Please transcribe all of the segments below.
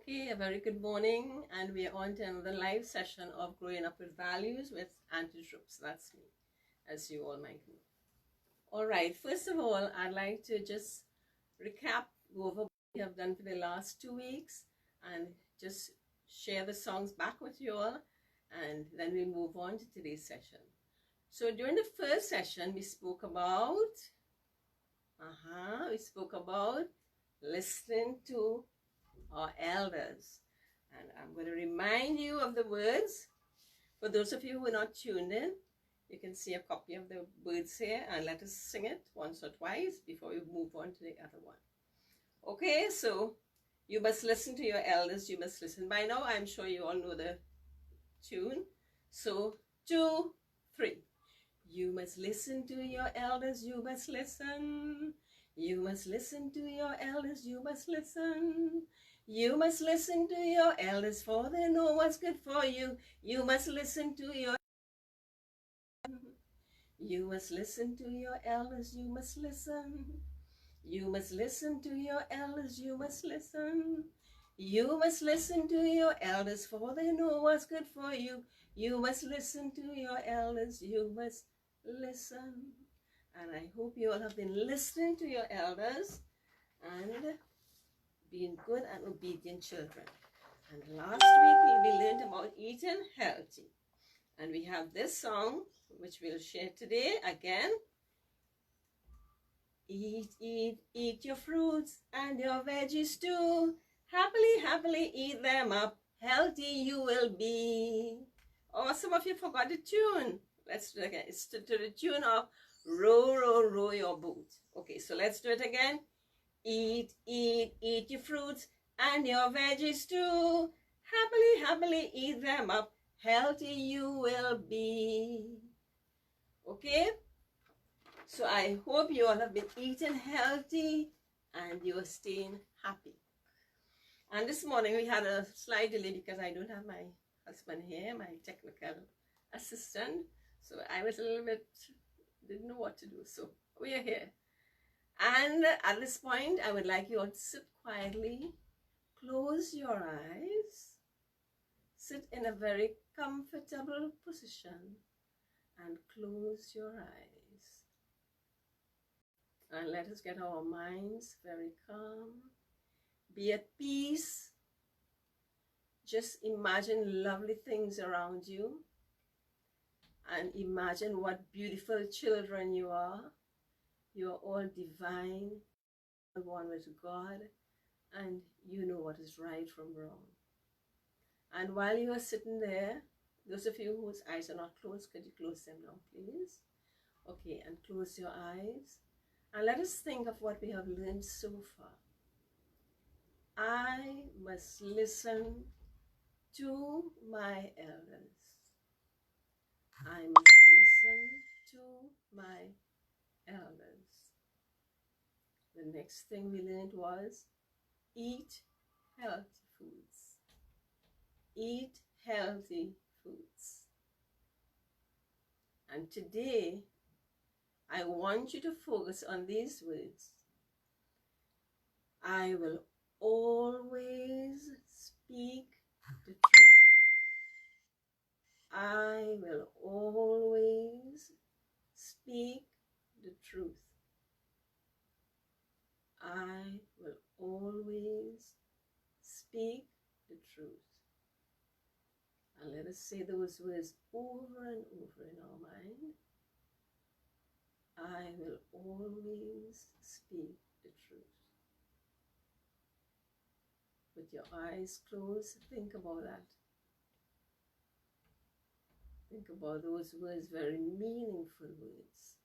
Okay, a very good morning, and we are on to another live session of Growing Up with Values with Aunty Drups. That's me, as you all might know. All right, first of all, I'd like to just go over what we have done for the last 2 weeks and just share the songs back with you all, and then we move on to today's session. So during the first session, we spoke about listening to our elders. And I'm going to remind you of the words. For those of you who are not tuned in, you can see a copy of the words here, and let us sing it once or twice before we move on to the other one. Okay, so you must listen to your elders. You must listen. By now, I'm sure you all know the tune. So 2, 3. You must listen to your elders. You must listen. You must listen to your elders. You must listen. You must listen to your elders, for they know what's good for you. You must listen to your You must listen to your elders. You must listen. You must listen to your elders. You must listen. You must listen to your elders, for they know what's good for you. You must listen to your elders. You must listen. And I hope you all have been listening to your elders and being good and obedient children. And last week we learned about eating healthy. And we have this song, which we'll share today again. Eat, eat, eat your fruits and your veggies too. Happily, happily eat them up. Healthy you will be. Oh, some of you forgot the tune. Let's do it again. It's to the tune of Row, Row, Row Your Boat. Okay, so let's do it again. Eat, eat, eat your fruits and your veggies too. Happily, happily eat them up. Healthy you will be. Okay? So I hope you all have been eating healthy and you are staying happy. And this morning we had a slight delay because I don't have my husband here, my technical assistant. So I was a little bit, didn't know what to do. So we are here. And at this point, I would like you all to sit quietly, close your eyes, sit in a very comfortable position, and close your eyes. And let us get our minds very calm. Be at peace. Just imagine lovely things around you. And imagine what beautiful children you are. You are all divine, one with God, and you know what is right from wrong. And while you are sitting there, those of you whose eyes are not closed, could you close them now, please? Okay, and close your eyes. And let us think of what we have learned so far. I must listen to my elders. I must listen to my elders. The next thing we learned was eat healthy foods. Eat healthy foods. And today, I want you to focus on these words. I will always speak the truth. I will always speak the truth. I will always speak the truth. And let us say those words over and over in our mind. I will always speak the truth. With your eyes closed, think about that. Think about those words, very meaningful words.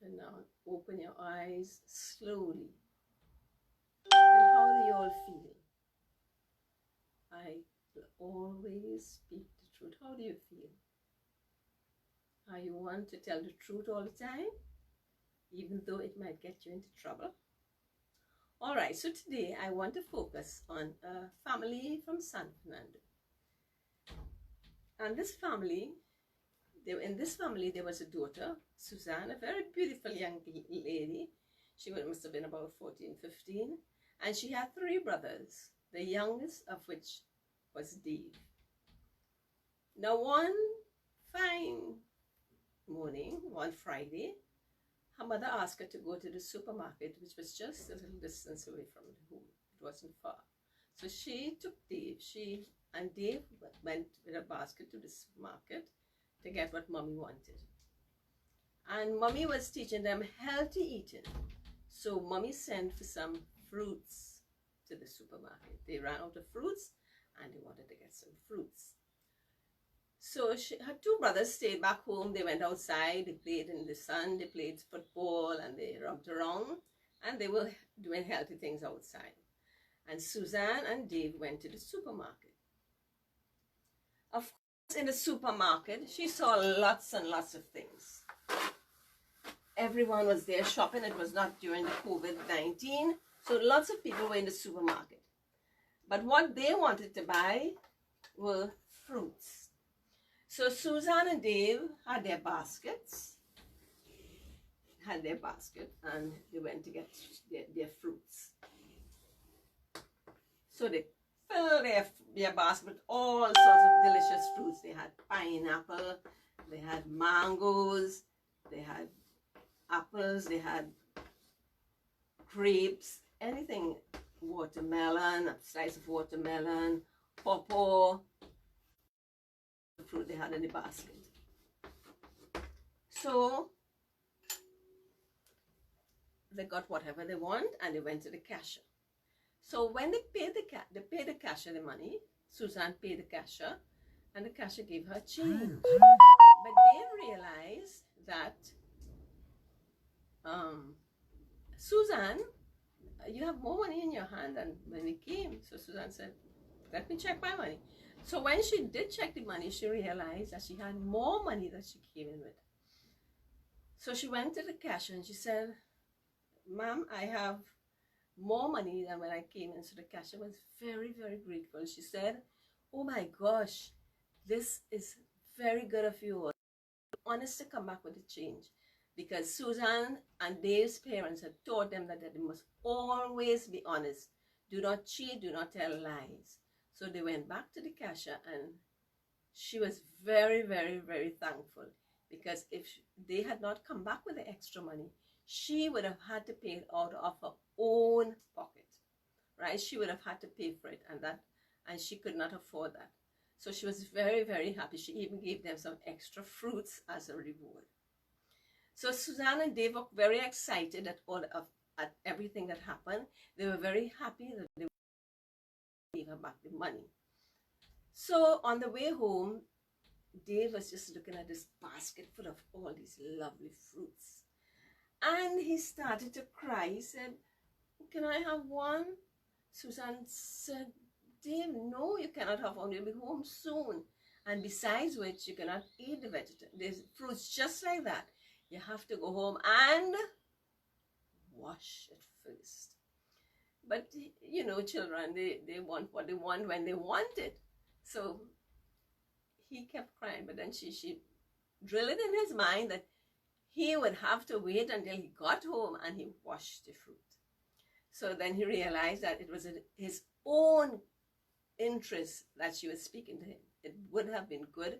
And now open your eyes slowly. And how do you all feel? I will always speak the truth. How do you feel? Are you want to tell the truth all the time, even though it might get you into trouble? All right, so today I want to focus on a family from San Fernando. And this family, in this family, there was a daughter, Suzanne, a very beautiful young lady. She must have been about 14, 15. And she had 3 brothers, the youngest of which was Dave. Now, one fine morning, one Friday, her mother asked her to go to the supermarket, which was just a little distance away from home. It wasn't far. So she took Dave. She and Dave went with a basket to the supermarket to get what Mommy wanted. And Mommy was teaching them healthy eating. So Mommy sent for some fruits to the supermarket. They ran out of fruits and they wanted to get some fruits. So her 2 brothers stayed back home. They went outside, they played in the sun, they played football, and they romped around, and they were doing healthy things outside. And Suzanne and Dave went to the supermarket. Of course, in the supermarket, she saw lots and lots of things. Everyone was there shopping. It was not during the COVID-19, so lots of people were in the supermarket. But what they wanted to buy were fruits. So Suzanne and Dave had their baskets, and they went to get their fruits. So they filled their basket with all sorts of delicious fruits. They had pineapple, they had mangoes, they had apples, they had grapes, anything, watermelon, a slice of watermelon, pawpaw, the fruit they had in the basket. So they got whatever they want and they went to the cashier. So when they paid the cashier the money, Suzanne paid the cashier and the cashier gave her change. But they realized that, Suzanne, you have more money in your hand than when we came. So Suzanne said, let me check my money. So when she did check the money, she realized that she had more money than she came in with. So she went to the cashier and she said, ma'am, I have more money than when I came in. So the cashier was very, very grateful. She said, oh my gosh, this is very good of you. Honest to come back with the change. Because Suzanne and Dave's parents had taught them that they must always be honest. Do not cheat, do not tell lies. So they went back to the cashier and she was very, very, very thankful. Because if they had not come back with the extra money, she would have had to pay it out of her own pocket, right? She would have had to pay for it, and she could not afford that. So she was very, very happy. She even gave them some extra fruits as a reward. So Suzanne and Dave were very excited at everything that happened. They were very happy that they gave her back the money. So on the way home, Dave was just looking at this basket full of all these lovely fruits. And he started to cry. He said, can I have one? Suzanne said, Dave, no, you cannot have one. You'll be home soon. And besides which, you cannot eat the fruits just like that. You have to go home and wash it first. But, you know, children, they want what they want when they want it. So he kept crying. But then she drilled it in his mind that he would have to wait until he got home and he washed the fruit. So then he realized that it was in his own interest that she was speaking to him. It would have been good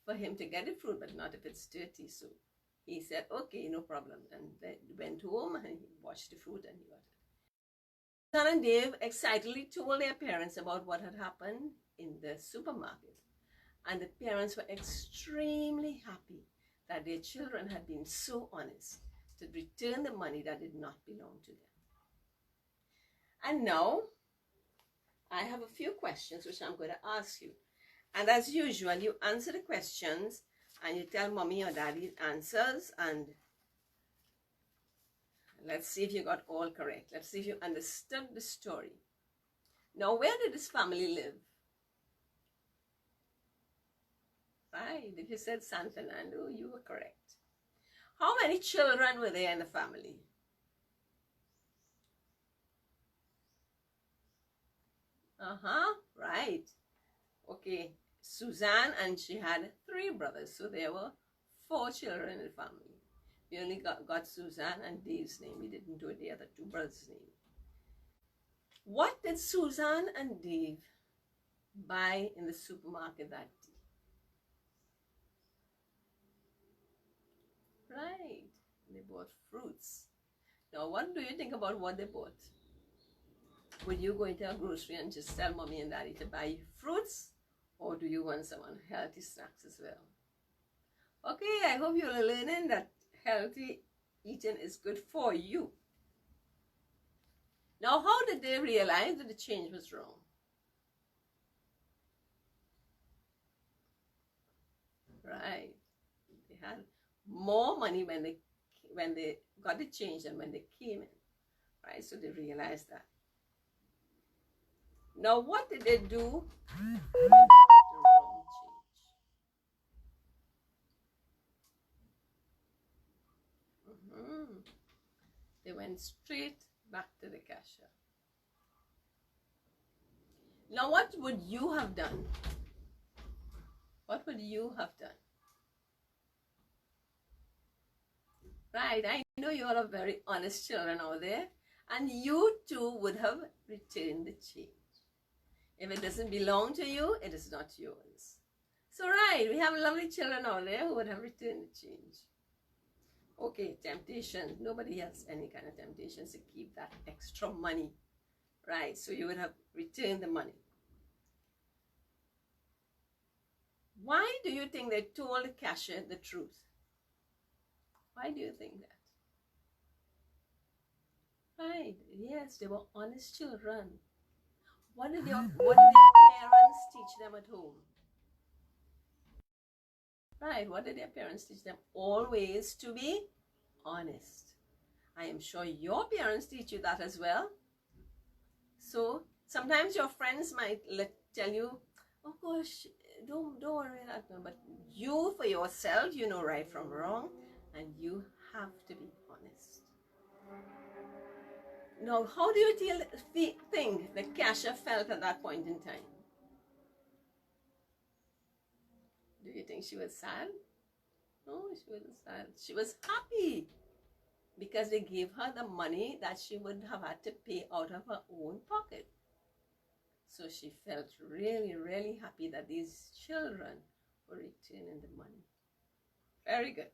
for him to get the fruit, but not if it's dirty. So he said, okay, no problem. And they went home and he washed the fruit and he got it. Suzanne and Dave excitedly told their parents about what had happened in the supermarket. And the parents were extremely happy that their children had been so honest to return the money that did not belong to them. And now, I have a few questions which I'm going to ask you. And as usual, you answer the questions and you tell mommy or daddy answers, and let's see if you got all correct. Let's see if you understood the story. Now, where did this family live? Right, if you said San Fernando, you were correct. How many children were there in the family? Right. Okay, Suzanne, and she had 3 brothers. So there were 4 children in the family. We only got Suzanne and Dave's name. We didn't do the other 2 brothers' name. What did Suzanne and Dave buy in the supermarket that day? Right, they bought fruits. Now, what do you think about what they bought? Would you go into a grocery and just tell mommy and daddy to buy fruits? Or do you want some unhealthy snacks as well? Okay, I hope you're learning that healthy eating is good for you. Now, how did they realize that the change was wrong? Right, they had more money when they got the change than when they came in, right? So they realized that. Now, what did they do when they got the wrong change? They went straight back to the cashier. Now, what would you have done? What would you have done? Right, I know you all are very honest children out there, and you too would have returned the change. If it doesn't belong to you, it is not yours. So right, we have lovely children out there who would have returned the change. Okay, temptation. Nobody has any kind of temptations to keep that extra money. Right, so you would have returned the money. Why do you think they told the cashier the truth? Why do you think that? Right, yes, they were honest children. What did their parents teach them at home? Right, what did their parents teach them? Always to be honest. I am sure your parents teach you that as well. So sometimes your friends might tell you, oh gosh, don't worry about that. But you for yourself, you know right from wrong, and you have to be honest. Now, how do you think the cashier felt at that point in time? Do you think she was sad? No, she wasn't sad. She was happy because they gave her the money that she would have had to pay out of her own pocket. So she felt really, really happy that these children were returning the money. Very good.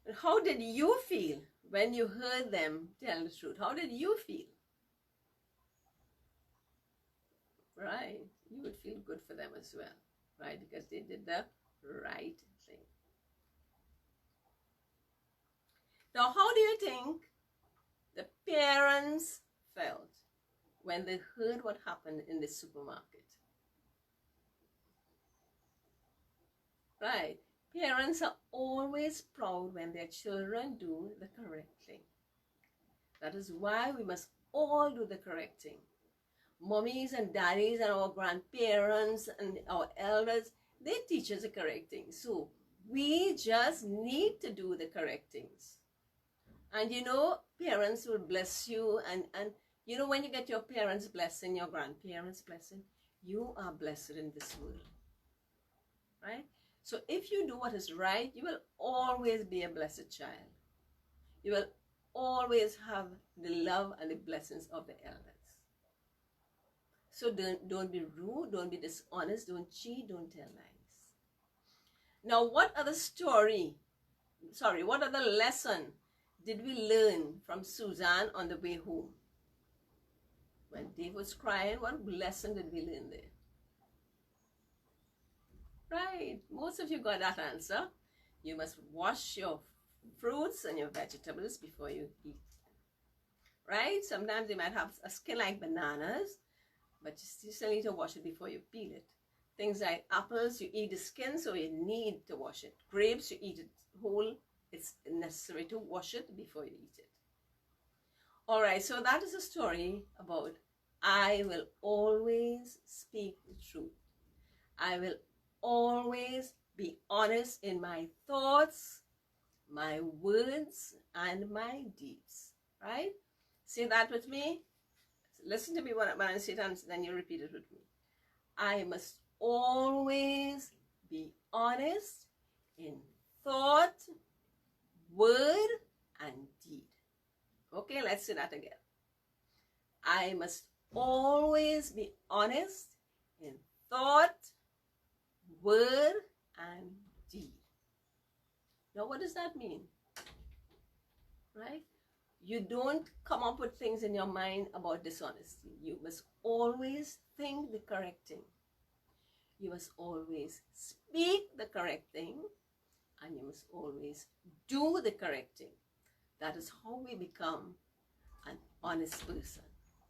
And how did you feel when you heard them tell the truth? How did you feel? Right, you would feel good for them as well, right? Because they did the right thing. Now, how do you think the parents felt when they heard what happened in the supermarket? Right, parents are always proud when their children do the correct thing. That is why we must all do the correct thing. Mummies and daddies and our grandparents and our elders, they teach us the correct things. So we just need to do the correct things. And you know, parents will bless you. And you know, when you get your parents' blessing, your grandparents' blessing, you are blessed in this world. Right? So if you do what is right, you will always be a blessed child. You will always have the love and the blessings of the elders. So don't be rude, don't be dishonest, don't cheat, don't tell lies. Now, what other lesson did we learn from Suzanne on the way home? When Dave was crying, what lesson did we learn there? Right, most of you got that answer. You must wash your fruits and your vegetables before you eat. Right, sometimes they might have a skin like bananas, but you still need to wash it before you peel it. Things like apples, you eat the skin, so you need to wash it. Grapes, you eat it whole. It's necessary to wash it before you eat it. All right, so that is a story about I will always speak the truth. I will always be honest in my thoughts, my words, and my deeds. Right? Say that with me. Listen to me when I say it, and then you repeat it with me. I must always be honest in thought, word, and deed. Okay, let's say that again. I must always be honest in thought, word, and deed. Now, what does that mean? Right? You don't come up with things in your mind about dishonesty. You must always think the correct thing. You must always speak the correct thing, and you must always do the correct thing. That is how we become an honest person.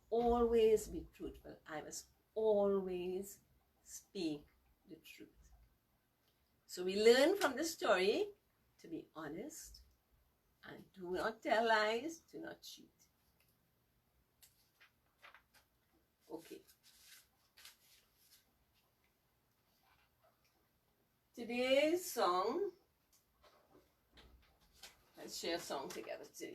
Always be truthful. I must always speak the truth. So we learn from the story to be honest and do not tell lies, do not cheat. Okay. Today's song, let's share a song together today.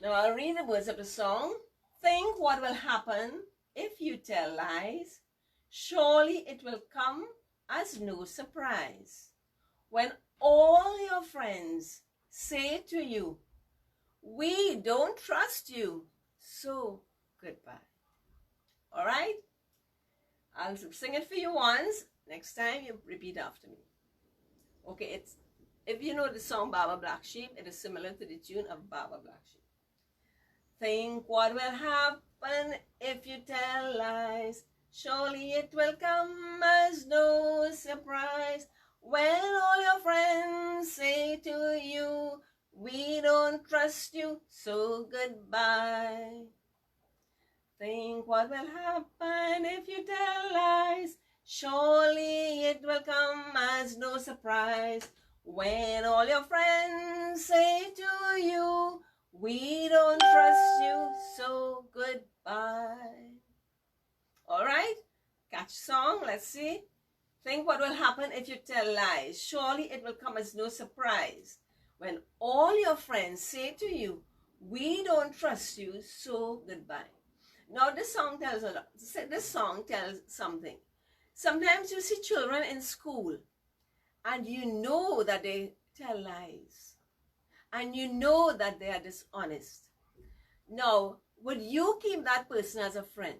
Now I'll read the words of the song. Think what will happen if you tell lies. Surely it will come as no surprise when all your friends say to you, we don't trust you, so goodbye. All right? I'll sing it for you once. Next time you repeat after me. Okay, it's, if you know the song Baba Black Sheep, it is similar to the tune of Baba Black Sheep. Think what will happen if you tell lies. Surely it will come as no surprise when all your friends say to you, we don't trust you, so goodbye. Think what will happen if you tell lies. Surely it will come as no surprise when all your friends say to you, we don't trust you, so goodbye. All right? Catch song. Let's see. Think what will happen if you tell lies. Surely it will come as no surprise when all your friends say to you, we don't trust you, so goodbye. Now this song tells a lot. This song tells something. Sometimes you see children in school and you know that they tell lies. And you know that they are dishonest. Now, would you keep that person as a friend?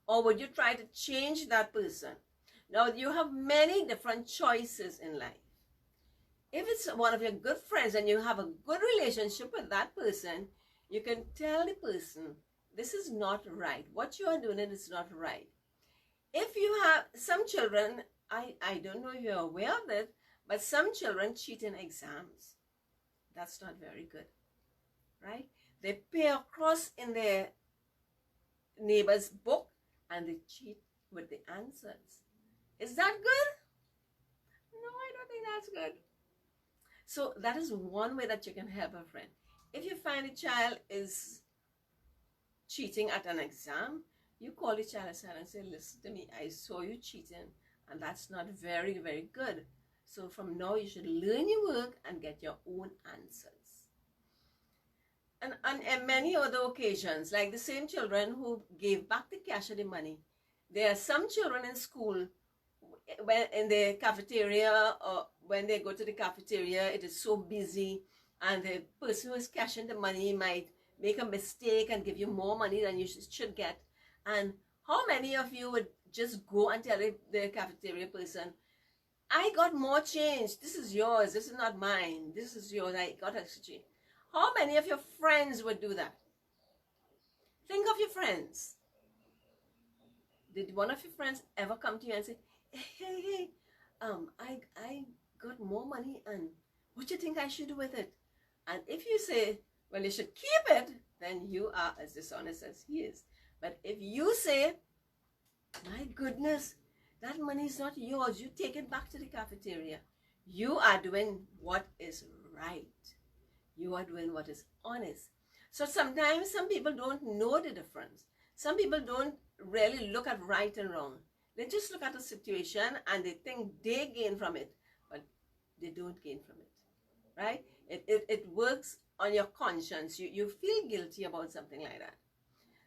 Or would you try to change that person? Now, you have many different choices in life. If it's one of your good friends and you have a good relationship with that person, you can tell the person, this is not right. What you are doing is not right. If you have some children, I don't know if you're aware of it, but some children cheat in exams. That's not very good, right? They pay a cross in their neighbor's book and they cheat with the answers. Is that good? No, I don't think that's good. So that is one way that you can help a friend. If you find a child is cheating at an exam, you call the child aside and say, listen to me, I saw you cheating and that's not very, very good. So from now, you should learn your work and get your own answers. And on many other occasions, like the same children who gave back the cash or the money, there are some children in school, when in the cafeteria or when they go to the cafeteria, it is so busy and the person who is cashing the money might make a mistake and give you more money than you should get. And how many of you would just go and tell the cafeteria person, I got more change. This is yours. This is not mine. This is yours. I got extra change. How many of your friends would do that? Think of your friends. Did one of your friends ever come to you and say, hey, I got more money and what do you think I should do with it? And if you say, well, you should keep it, then you are as dishonest as he is. But if you say, my goodness, that money is not yours. You take it back to the cafeteria. You are doing what is right. You are doing what is honest. So sometimes some people don't know the difference. Some people don't really look at right and wrong. They just look at a situation and they think they gain from it, but they don't gain from it. right? It works on your conscience. You feel guilty about something like that.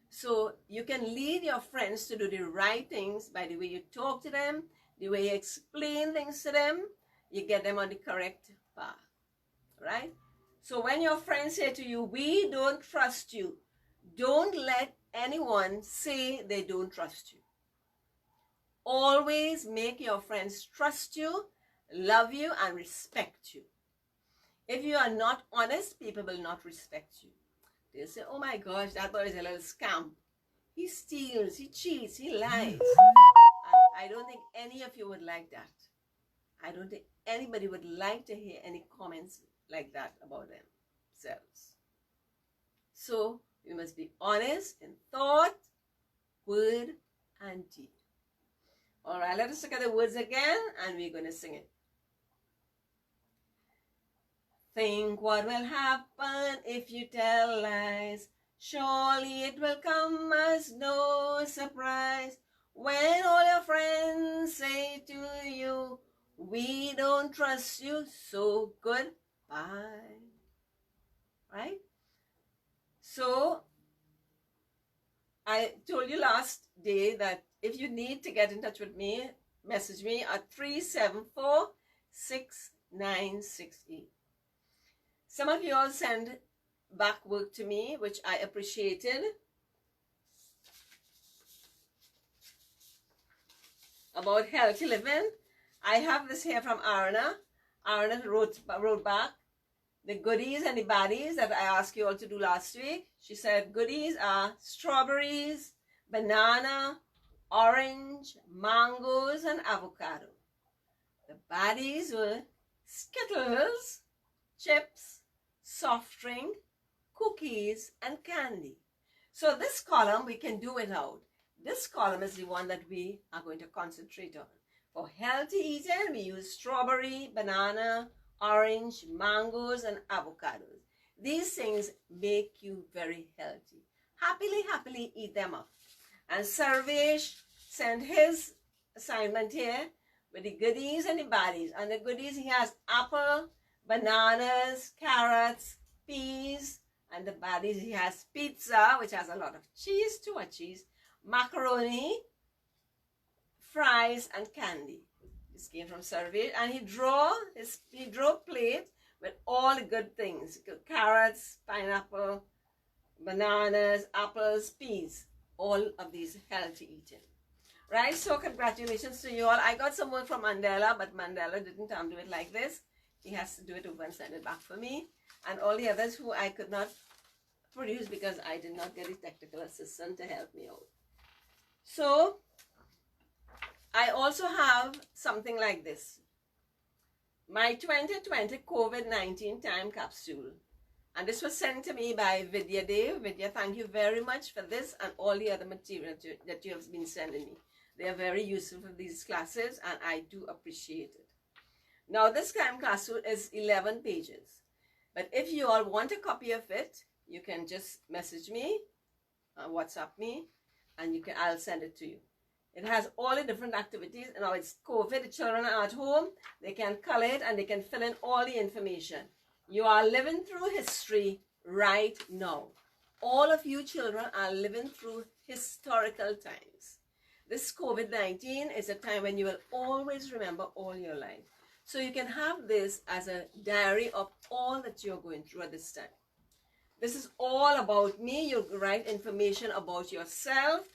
So you can lead your friends to do the right things by the way you talk to them, the way you explain things to them. You get them on the correct path, right? So when your friends say to you, we don't trust you, don't let anyone say they don't trust you. Always make your friends trust you, love you, and respect you. If you are not honest, people will not respect you. They'll say, oh my gosh, that boy is a little scamp. He steals, he cheats, he lies. And I don't think any of you would like that. I don't think anybody would like to hear any comments like that about themselves. So we must be honest in thought, word, and deed. All right, let us look at the words again, and we're going to sing it. Think what will happen if you tell lies. Surely it will come as no surprise when all your friends say to you, we don't trust you, so goodbye. Right? So, I told you last day that if you need to get in touch with me, message me at 374-6968. Some of you all send back work to me, which I appreciated, about healthy living. I have this here from Arna. Arna wrote back the goodies and the baddies that I asked you all to do last week. She said goodies are strawberries, banana, orange, mangoes, and avocado. The baddies were Skittles, chips, soft drink, cookies, and candy. So this column we can do without. This column is the one that we are going to concentrate on. For healthy eating, we use strawberry, banana, orange, mangoes, and avocados. These things make you very healthy. Happily eat them up. And Sarvesh sent his assignment here with the goodies and the baddies. And the goodies, he has apple, bananas, carrots, peas, and the baddies, he has pizza, which has a lot of cheese, too much cheese, macaroni, fries, and candy. This came from Survey, and he drew a plate with all the good things: carrots, pineapple, bananas, apples, peas, all of these healthy eating. Right, so congratulations to you all. I got some work from Mandela, but Mandela didn't do it like this. He has to do it over and send it back for me. And all the others who I could not produce because I did not get a technical assistant to help me out. So, I also have something like this. My 2020 COVID-19 time capsule. And this was sent to me by Vidya Dev. Vidya, thank you very much for this and all the other material that you have been sending me. They are very useful for these classes and I do appreciate it. Now this time capsule is 11 pages. But if you all want a copy of it, you can just message me, WhatsApp me, and I'll send it to you. It has all the different activities. Now it's COVID, the children are at home, they can color it and they can fill in all the information. You are living through history right now. All of you children are living through historical times. This COVID-19 is a time when you will always remember all your life. So you can have this as a diary of all that you're going through at this time. This is all about me. You'll write information about yourself,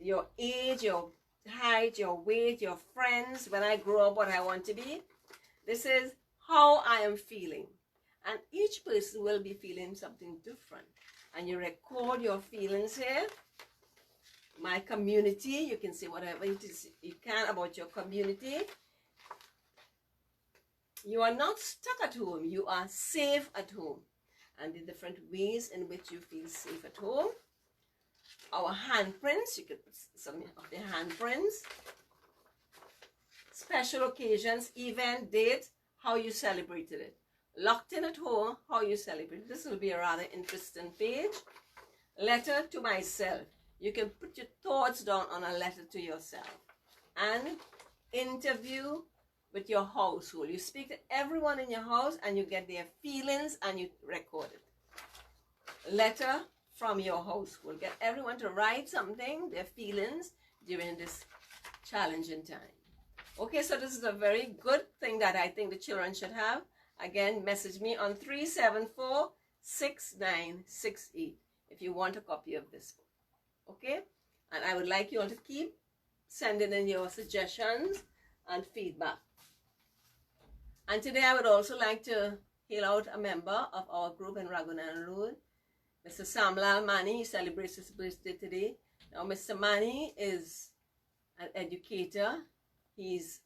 your age, your height, your weight, your friends, when I grow up, what I want to be. This is how I am feeling. And each person will be feeling something different. And you record your feelings here. My community, you can say whatever it is you can about your community. You are not stuck at home. You are safe at home. And the different ways in which you feel safe at home. Our handprints, you could put some of the handprints. Special occasions, event, date, how you celebrated it. Locked in at home, how you celebrate. This will be a rather interesting page. Letter to myself. You can put your thoughts down on a letter to yourself. And interview with your household. You speak to everyone in your house and you get their feelings and you record it. Letter from your household. Get everyone to write something, their feelings during this challenging time. Okay, so this is a very good thing that I think the children should have. Again, message me on 374-6968 if you want a copy of this book. Okay? And I would like you all to keep sending in your suggestions and feedback. And today I would also like to hail out a member of our group in Ragunan Road, Mr. Samlal Mani. He celebrates his birthday today. Now, Mr. Mani is an educator. He's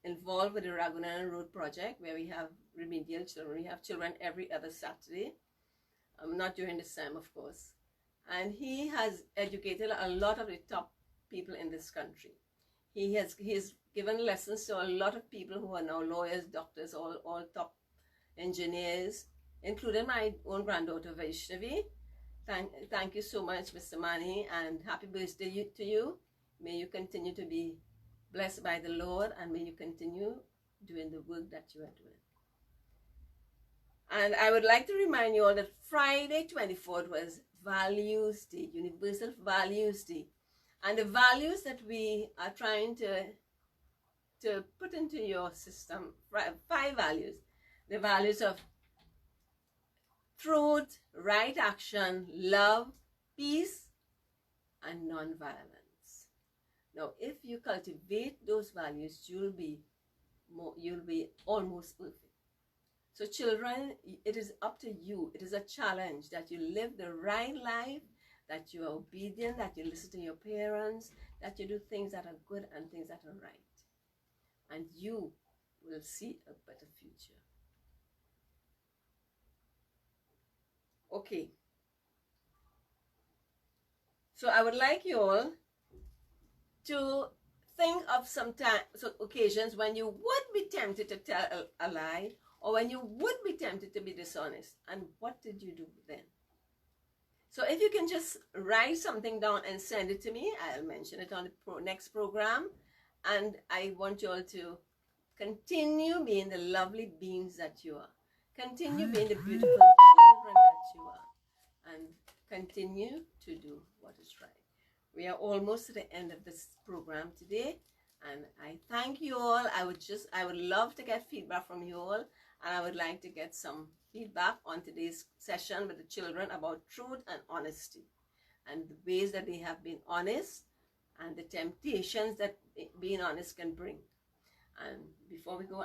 involved with the Ragunan Road project where we have remedial children. We have children every other Saturday. Not during this time, of course. And he has educated a lot of the top people in this country. He's given lessons to a lot of people who are now lawyers, doctors, all top engineers, including my own granddaughter Vaishnavi. Thank you so much, Mr. Mani, and happy birthday to you. May you continue to be blessed by the Lord, and may you continue doing the work that you are doing. And I would like to remind you all that Friday 24th was Values Day, Universal Values Day. And the values that we are trying to put into your system, 5 values. The values of truth, right action, love, peace, and non-violence. Now, if you cultivate those values, you'll be almost perfect. So children, it is up to you. It is a challenge that you live the right life, that you are obedient, that you listen to your parents, that you do things that are good and things that are right. And you will see a better future. Okay. So I would like you all to think of some occasions when you would be tempted to tell a lie, or when you would be tempted to be dishonest, and what did you do then? So if you can just write something down and send it to me, I'll mention it on the next program. And I want you all to continue being the lovely beings that you are. Continue being the beautiful children that you are. And continue to do what is right. We are almost to the end of this program today. And I thank you all. I would love to get feedback from you all. And I would like to get some feedback on today's session with the children about truth and honesty. And the ways that they have been honest and the temptations that being honest can bring. And before we go,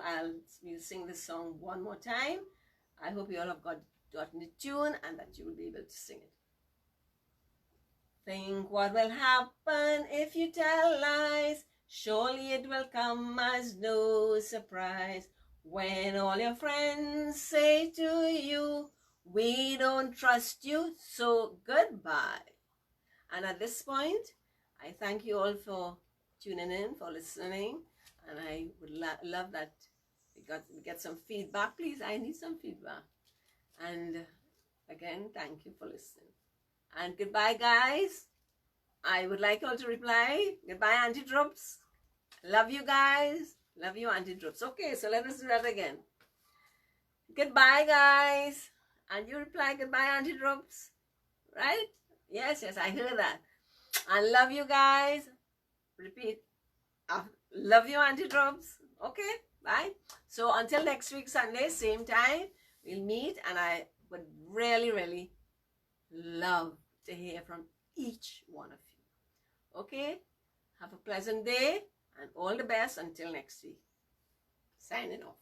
we'll sing this song one more time. I hope you all have gotten the tune and that you will be able to sing it. Think what will happen if you tell lies. Surely it will come as no surprise when all your friends say to you, we don't trust you, so goodbye. And at this point, I thank you all for tuning in, for listening, and I would love that we get some feedback. Please, I need some feedback. And again, thank you for listening. And goodbye, guys. I would like you all to reply. Goodbye, Aunty Drups. Love you guys. Love you, Aunty Drups. Okay, so let us do that again. Goodbye, guys. And you reply, goodbye, Aunty Drups. Right? Yes, I heard that. And love you guys. Repeat. Love you, Aunty Drups. Okay, bye. So until next week, Sunday, same time, we'll meet. And I would really, really love to hear from each one of you. Okay? Have a pleasant day and all the best until next week. Signing off.